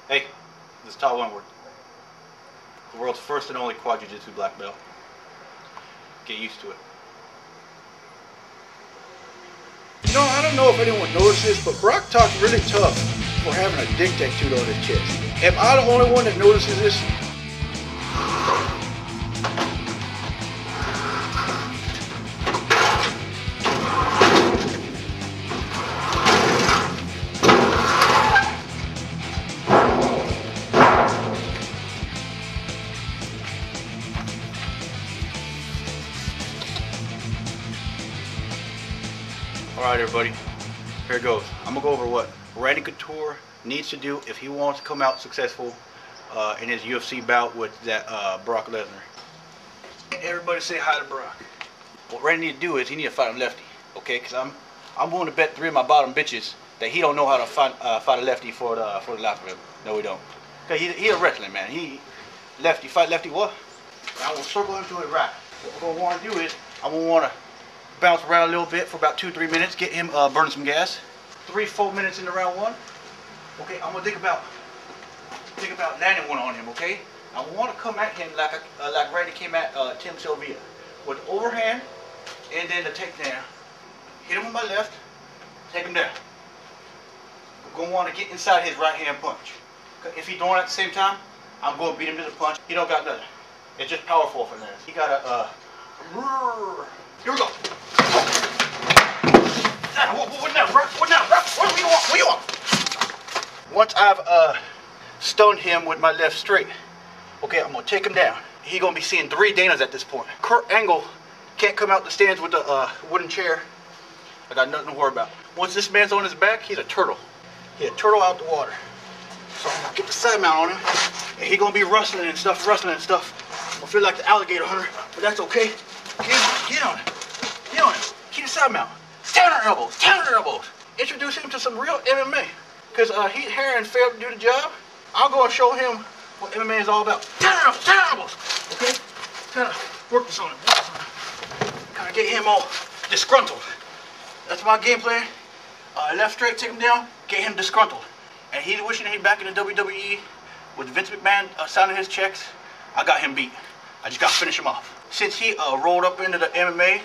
Hey, this is Todd Wentworth, the world's first and only quad jiu-jitsu black belt. Get used to it. You know, I don't know if anyone notices, but Brock talks really tough for having a dick tattooed on his chest. Am I the only one that notices this? Alright everybody, here it goes. I'm going to go over what Randy Couture needs to do if he wants to come out successful in his UFC bout with that Brock Lesnar. Everybody say hi to Brock. What Randy need to do is he need to fight a lefty, okay? Because I'm willing to bet 3 of my bottom bitches that he don't know how to fight a lefty for the life of him. No, he don't. Because he's a wrestling man. He lefty, fight lefty what? I will circle him to his right. What we're going to want to do is I'm going to want to bounce around a little bit for about 2-3 minutes, get him burning some gas. 3-4 minutes into round 1. Okay, I'm gonna think about landing one on him. Okay, I want to come at him like Randy came at Tim Sylvia, with the overhand and then the takedown. Hit him with my left, take him down. I'm gonna want to get inside his right hand punch. If he's doing it at the same time, I'm gonna beat him to the punch. He don't got nothing. It's just powerful for that. He got a here we go. What now, bro? What now, bro? What do you want? What do you want? Once I've stunned him with my left straight, okay, I'm gonna take him down. He's gonna be seeing 3 Danas at this point. Kurt Angle can't come out the stands with the wooden chair. I got nothing to worry about. Once this man's on his back, he's a turtle. He's a turtle out the water. So I'm gonna get the side mount on him, and he's gonna be rustling and stuff. I'm gonna feel like the alligator hunter, but that's okay. Get on it. Get on it. Keep the side mount. Counter elbows. Counter elbows. Introduce him to some real MMA. Because Heath Herring failed to do the job. I'll go and show him what MMA is all about. Counter elbows. Counter elbows. Okay? Kind of work this on him. Kind of get him all disgruntled. That's my game plan. Left straight, take him down. Get him disgruntled. And he's wishing he's back in the WWE with Vince McMahon signing his checks. I got him beat. I just got to finish him off. Since he rolled up into the MMA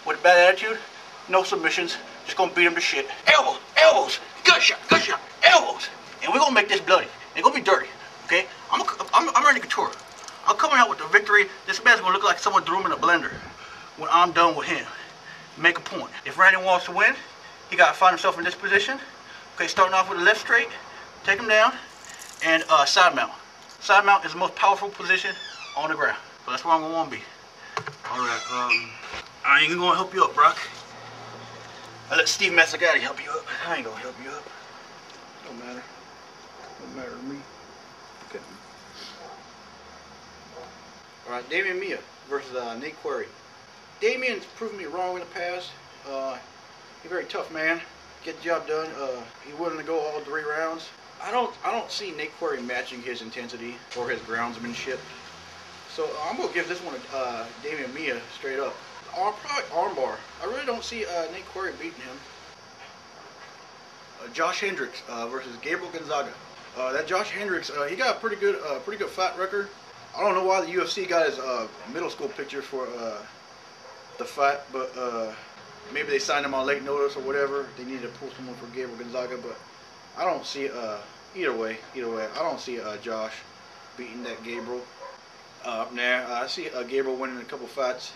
with a bad attitude, no submissions, just gonna beat him to shit. Elbows, elbows, good shot, elbows. And we're gonna make this bloody. It's gonna be dirty, okay? I'm Randy Couture. I'm coming out with the victory. This man's gonna look like someone threw him in a blender when I'm done with him. Make a point. If Randy wants to win, he gotta find himself in this position. Okay, starting off with the left straight, take him down, and side mount. Side mount is the most powerful position on the ground. So that's where I'm gonna wanna be. Alright, I ain't gonna help you up, Brock. I let Steve Mazzagatti help you up. I ain't gonna help you up. Don't matter. Don't matter to me. Okay. Alright, Damian Mia versus Nate Query. Damian's proven me wrong in the past. He's a very tough man. Get the job done. He's willing to go all 3 rounds. I don't see Nate Query matching his intensity or his groundsmanship. So I'm gonna give this one to Damian Mia straight up. Probably armbar. I really don't see Nate Query beating him. Josh Hendricks versus Gabriel Gonzaga. That Josh Hendricks, he got a pretty good fight record. I don't know why the UFC got his middle school picture for the fight, but maybe they signed him on late notice or whatever. They needed to pull someone for Gabriel Gonzaga, but I don't see either way. I don't see Josh beating that Gabriel. I see Gabriel winning a couple fights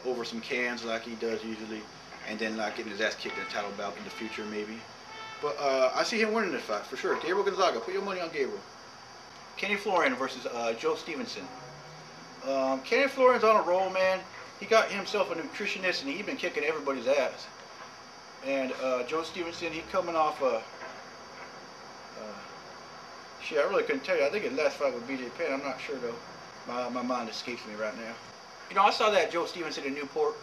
over some cans like he does usually, and then like getting his ass kicked in a title bout in the future maybe. But I see him winning this fight for sure. Gabriel Gonzaga, put your money on Gabriel. Kenny Florian versus Joe Stevenson. Kenny Florian's on a roll, man. He got himself a nutritionist and he's been kicking everybody's ass. And Joe Stevenson, he's coming off shit, I really couldn't tell you. I think his last fight with BJ Penn. I'm not sure though. My mind escapes me right now. You know, I saw that Joe Stevenson in Newport,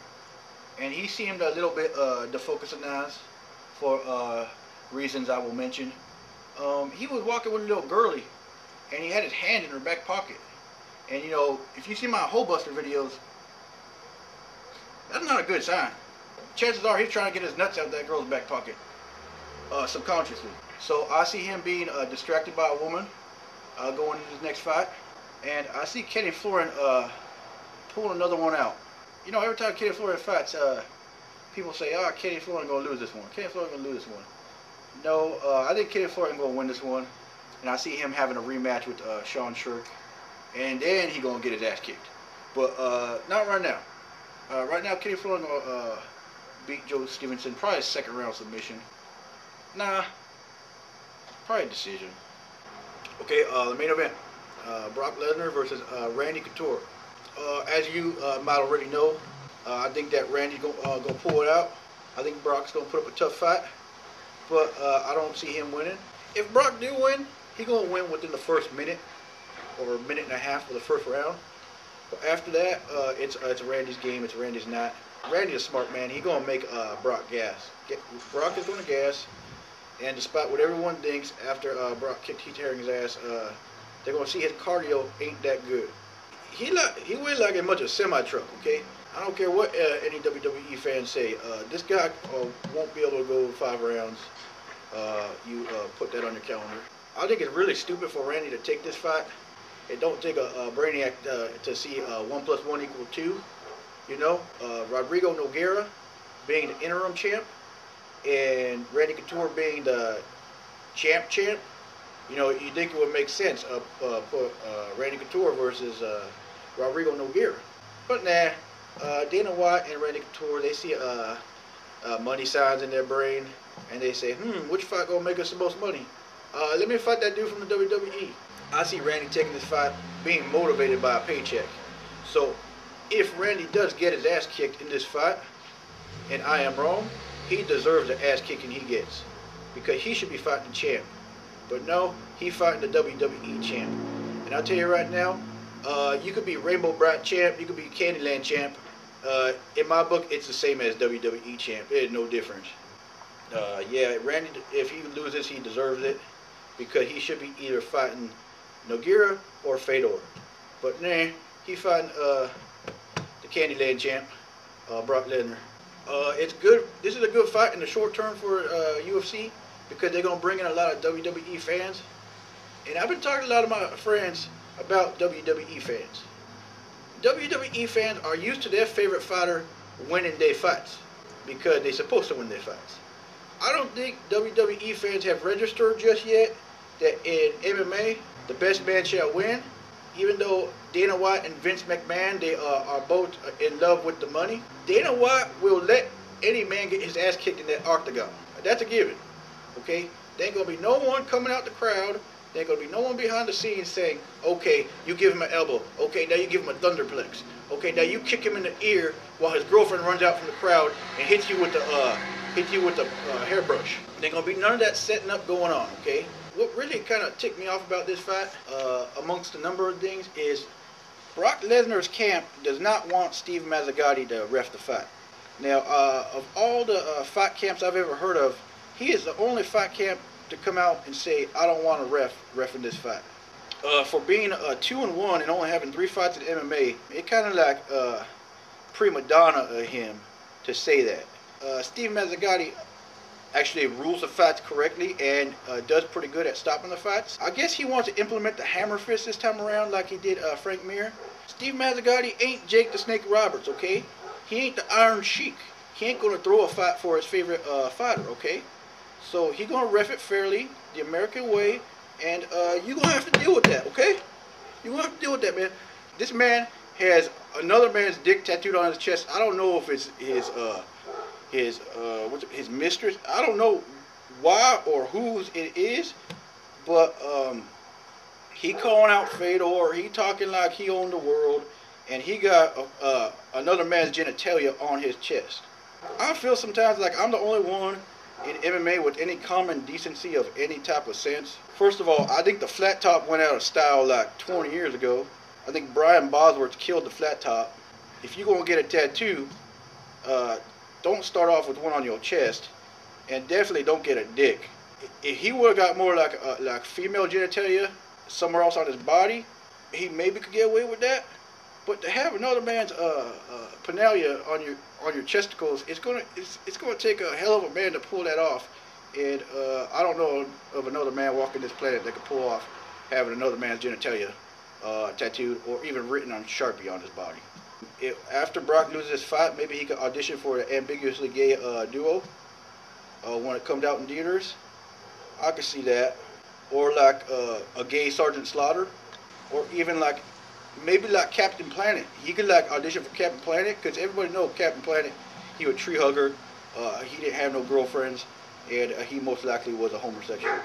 and he seemed a little bit defocused for reasons I will mention. He was walking with a little girlie, and he had his hand in her back pocket. And you know, if you see my Hole Buster videos, that's not a good sign. Chances are he's trying to get his nuts out of that girl's back pocket. subconsciously. So I see him being distracted by a woman going into his next fight, and I see Kenny Florian pulling another one out. You know, every time Kenny Florian fights, people say, "Oh, Kenny Florian gonna lose this one. Kenny Florian gonna lose this one." No, I think Kenny Florian gonna win this one, and I see him having a rematch with Sean Shirk, and then he gonna get his ass kicked. But not right now. Right now, Kenny Florian gonna beat Joe Stevenson, probably a second round submission. Nah, probably a decision. Okay, the main event: Brock Lesnar versus Randy Couture. As you might already know, I think that Randy's gonna pull it out. I think Brock's gonna put up a tough fight, but I don't see him winning. If Brock do win, he's gonna win within the first minute or minute and a half of the first round. But after that, it's Randy's game. It's Randy's night. Randy's a smart man. He's gonna make Brock gas. Brock is gonna gas, and despite what everyone thinks, after Brock kicked Heath Herring's ass, they're gonna see his cardio ain't that good. He weighs like as much as a semi-truck, okay? I don't care what any WWE fans say. This guy won't be able to go 5 rounds. You put that on your calendar. I think it's really stupid for Randy to take this fight. It don't take a brainiac to see 1 + 1 = 2. You know, Rodrigo Nogueira being the interim champ and Randy Couture being the champ. You know, you think it would make sense put Randy Couture versus Rodrigo Nogueira. But nah, Dana White and Randy Couture, they see money signs in their brain, and they say, which fight gonna make us the most money? Let me fight that dude from the WWE. I see Randy taking this fight being motivated by a paycheck. So if Randy does get his ass kicked in this fight, and I am wrong, he deserves the ass kicking he gets, because he should be fighting the champ. But no, he fighting the WWE champ. And I'll tell you right now, you could be Rainbow Bright champ, you could be Candyland champ. In my book, it's the same as WWE champ. There's no difference. Yeah, Randy, if he loses, he deserves it, because he should be either fighting Nogueira or Fedor. But nah, he fighting the Candyland champ, Brock Lesnar. It's good. This is a good fight in the short term for UFC, because they're gonna bring in a lot of WWE fans. And I've been talking to a lot of my friends about WWE fans. WWE fans are used to their favorite fighter winning their fights, because they're supposed to win their fights. I don't think WWE fans have registered just yet that in MMA, the best man shall win. Even though Dana White and Vince McMahon, they are both in love with the money, Dana White will let any man get his ass kicked in that octagon. That's a given. Okay? There ain't going to be no one coming out the crowd. There ain't going to be no one behind the scenes saying, okay, you give him an elbow. Okay, now you give him a thunderplex. Okay, now you kick him in the ear while his girlfriend runs out from the crowd and hits you with the hairbrush. There ain't going to be none of that setting up going on, okay? What really kind of ticked me off about this fight, amongst a number of things, is Brock Lesnar's camp does not want Steve Mazzagatti to ref the fight. Now, of all the fight camps I've ever heard of, he is the only fight camp to come out and say, I don't want to ref in this fight. For being 2-1 and only having 3 fights in MMA, it kind of like prima donna of him to say that. Steve Mazzagatti actually rules the fights correctly and does pretty good at stopping the fights. I guess he wants to implement the hammer fist this time around like he did Frank Mir. Steve Mazzagatti ain't Jake the Snake Roberts, okay? He ain't the Iron Sheik. He ain't going to throw a fight for his favorite fighter, okay? So he's going to ref it fairly, the American way, and you're going to have to deal with that, okay? You're going to have to deal with that, man. This man has another man's dick tattooed on his chest. I don't know if it's his mistress. I don't know why or whose it is, but he calling out Fedor. He talking like he owned the world, and he got another man's genitalia on his chest. I feel sometimes like I'm the only one in MMA with any common decency of any type of sense. First of all, I think the flat top went out of style like 20 years ago. I think Brian Bosworth killed the flat top. If you're going to get a tattoo, don't start off with one on your chest, and definitely don't get a dick. If he would have got more like female genitalia somewhere else on his body, he maybe could get away with that. But to have another man's penalia on your chesticles, it's gonna take a hell of a man to pull that off. And I don't know of another man walking this planet that could pull off having another man's genitalia tattooed or even written on Sharpie on his body. After Brock loses his fight, maybe he could audition for the ambiguously gay duo when it comes out in theaters. I could see that. Or like a gay Sergeant Slaughter. Or even like, maybe like Captain Planet. He could like audition for Captain Planet, because everybody knows Captain Planet, he was a tree hugger. He didn't have no girlfriends, and he most likely was a homosexual.